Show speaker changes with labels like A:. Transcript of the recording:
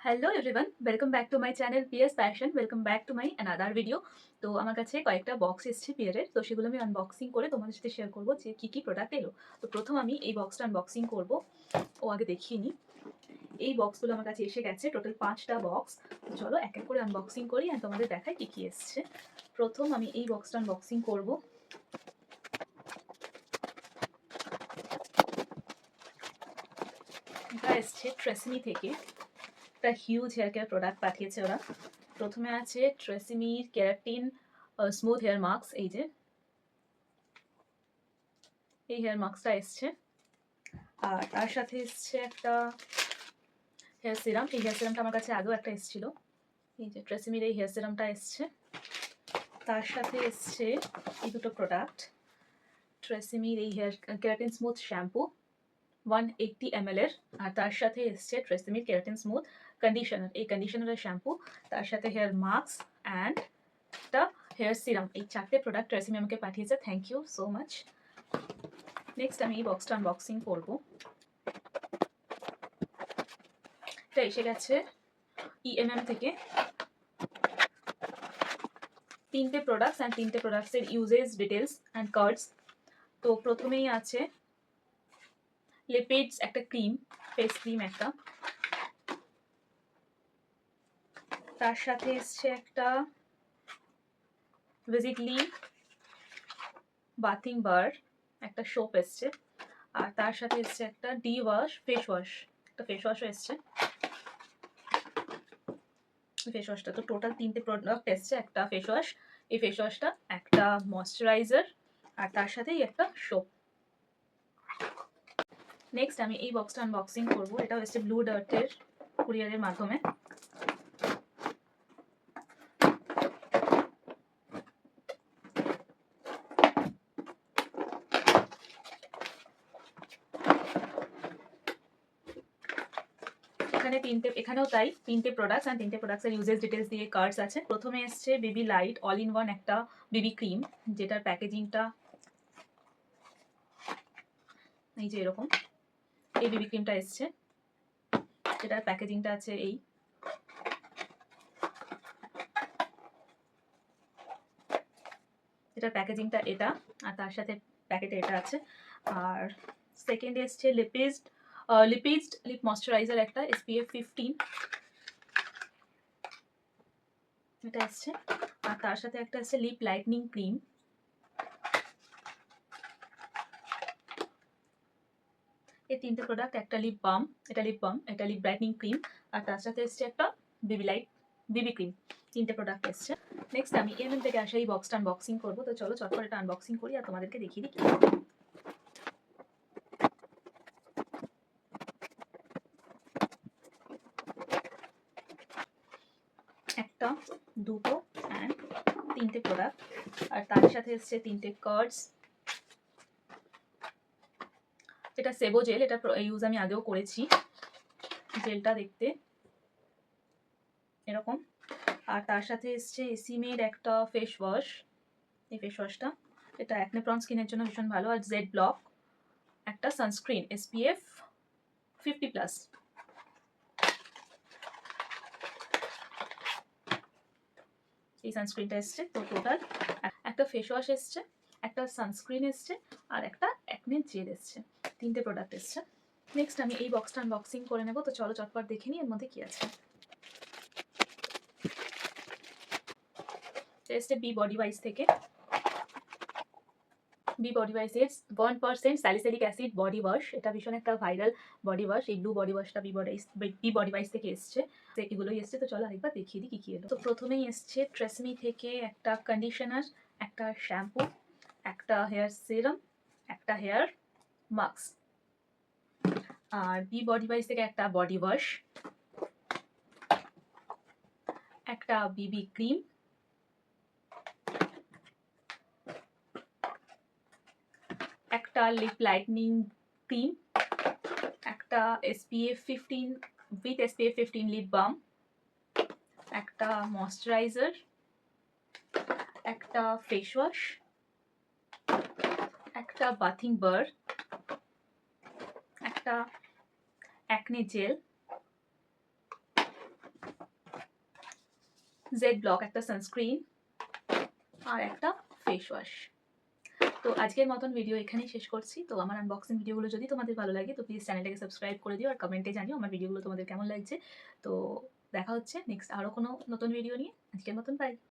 A: Hello everyone, welcome back to my channel Piers passion. Welcome back to my another video. তো আমার কাছে কয়েকটা box এসেছে পিয়ারের, তো সেগুলো আমি আনবক্সিং করে তোমাদের সাথে শেয়ার করবো যে কী কী প্রোডাক্ট এলো। তো প্রথম আমি এই বক্সটা আনবক্সিং করবো। আগে দেখিয়ে নিই, এই বক্সগুলো আমার কাছে এসে গেছে, টোটাল 5টা বক্স। তো চলো এক এক করে আনবক্সিং করি আর তোমাদের দেখাই কী কী এসছে। প্রথম আমি এই বক্সটা আনবক্সিং করবো। এটা এসছে ট্রেসমি থেকে, একটা হিউজ হেয়ার কেয়ার প্রোডাক্ট পাঠিয়েছে ওরা। প্রথমে আছে ট্রেসিমির কেরাটিন স্মুথ হেয়ার মাস্ক। এই যে এই হেয়ার মাস্কটা এসছে, আর তার সাথে এসছে একটা হেয়ার সিরাম। এই হেয়ার সিরামটা আমার কাছে আগেও একটা এসেছিল। এই যে ট্রেসিমির এই হেয়ার সিরামটা এসছে। তার সাথে এসছে এই দুটো প্রোডাক্ট, ট্রেসিমির এই hair keratin smooth shampoo 180 ml এর, আর তার সাথে এসছে ট্রেসিমির কেরাটিন স্মুথ কন্ডিশনার, এই কন্ডিশনারের শ্যাম্পু, তার সাথে হেয়ার মাস্ক অ্যান্ড একটা হেয়ার সিরাম। এই 4টে প্রোডাক্ট ট্রেসিমি আমাকে পাঠিয়েছে, thank you so much. Next আমি এই বক্সটা আনবক্সিং করবো। এটা এসে গেছে ইএমএম থেকে, 3টে প্রোডাক্টস অ্যান্ড 3টে প্রোডাক্টসের ইউজেস ডিটেলস অ্যান্ড কার্ডস। তো প্রথমেই আছে লিপিডস একটা ক্রিম, ফেস ক্রিম একটা, তার সাথে এসছে একটা ভিজিটলি বাথিং বার, একটা সোপ এসছে, আর তার সাথে এসছে একটা ডি ওয়াশ ফেস ওয়াশ, একটা ফেস ওয়াশও এসছে। ফেস ওয়াশটা তো টোটাল 3টে প্রোডাক্ট এসছে, একটা ফেস ওয়াশ, এই ফেস ওয়াশটা, একটা ময়শ্চারাইজার, আর তার সাথেই একটা সোপ। নেক্সট আমি এই বক্সটা আনবক্সিং করবো। এটা হচ্ছে ব্লু ডার্টের কুরিয়ারের মাধ্যমে। এখানেও তাই 3টে প্রোডাক্টস অ্যান্ড 3টে প্রোডাক্টসের ইউজেস ডিটেলস দিয়ে কার্ডস আছে। প্রথমে এসছে baby light all in one একটা বেবি ক্রিম, যেটার প্যাকেজিংটা এই যে এরকম। এই বেবি ক্রিমটা এসছে, যেটার প্যাকেজিংটা আছে এই। এটার প্যাকেজিংটা এটা, আর তার সাথে প্যাকেটে এটা আছে। আর সেকেন্ড এসছে লিপিড লিপ ময়শ্চারাইজার একটা SPF 15, এটা এসছে। আর তার সাথে একটা আছে লিপ লাইটনিং ক্রিম। এই 3টে প্রোডাক্ট, একটা লিপ বাম, এটা লিপ বাম, এটা লিপ ব্রাইটনিং ক্রিম, আর তার সাথে এসছে একটা বেবি ক্রিম। 3টে প্রোডাক্ট এসছে। নেক্সট আমি এমএম থেকে আসা এই বক্সটা আনবক্সিং করবো। তো চলো চট করে এটা আনবক্সিং করি আর তোমাদেরকে দেখিয়ে দিই। একটা, দুটো অ্যান্ড 3টে প্রোডাক্ট, আর তার সাথে এসছে 3টে কার্ডস। এটা সেবো জেল, এটা ইউজ আমি আগেও করেছি। জেলটা দেখতে এরকম, আর তার সাথে এসছে এসিমের একটা ফেস ওয়াশ। এই ফেস ওয়াশটা, এটা অ্যাকনে প্রন স্কিনের জন্য ভীষণ ভালো। আর জেড ব্লক একটা সানস্ক্রিন SPF 50+, এই সানস্ক্রিনটা এসছে। তো টোটাল একটা ফেস ওয়াশ এসছে, একটা সানস্ক্রিন এসছে, আর একটা অ্যাকনে জেল এসছে। 3টে প্রোডাক্ট এসছে। নেক্সট আমি এই বক্সটা আনবক্সিং করে নেবো। তো চলো চটপট দেখে নিই এর মধ্যে কি আছে। এসছে বি বডি ওয়াইজ থেকে, বি বডি ওয়াইজের 1% স্যালিসিলিক অ্যাসিড বডি ওয়াশ। এটা ভীষণ একটা ভাইরাল বডি ওয়াশ। এই ব্লু বডি ওয়াশটা বি বডি ওয়াইজ থেকে এসছে। এগুলোই এসছে। তো চলো আরেকবার দেখিয়ে দিই কি কি এলো। তো প্রথমেই এসছে ট্রেসমি থেকে একটা কন্ডিশনার, একটা শ্যাম্পু, একটা হেয়ার সিরাম, একটা হেয়ার মাস্ক। আর বি বডি ওয়াইজ থেকে একটা বডি ওয়াশ, একটা বিবি ক্রিম, একটা লিপ লাইটনিং ক্রিম, একটা SPF 15 with SPF 15 lip balm, একটা ময়শ্চারাইজার, একটা ফেস ওয়াশ, একটা বাথিং বার, একটা অ্যাকনে জেল, জেড ব্লক একটা সানস্ক্রিন আর একটা ফেস ওয়াশ। তো আজকের মতন ভিডিও এখানেই শেষ করছি। তো আমার আনবক্সিং ভিডিওগুলো যদি তোমাদের ভালো লাগে তো প্লিজ চ্যানেলটাকে সাবস্ক্রাইব করে দিও আর কমেন্টে জানিও আমার ভিডিওগুলো তোমাদের কেমন লাগছে। তো দেখা হচ্ছে নেক্সট আরও কোনো নতুন ভিডিও নিয়ে। আজকের মতন বাই।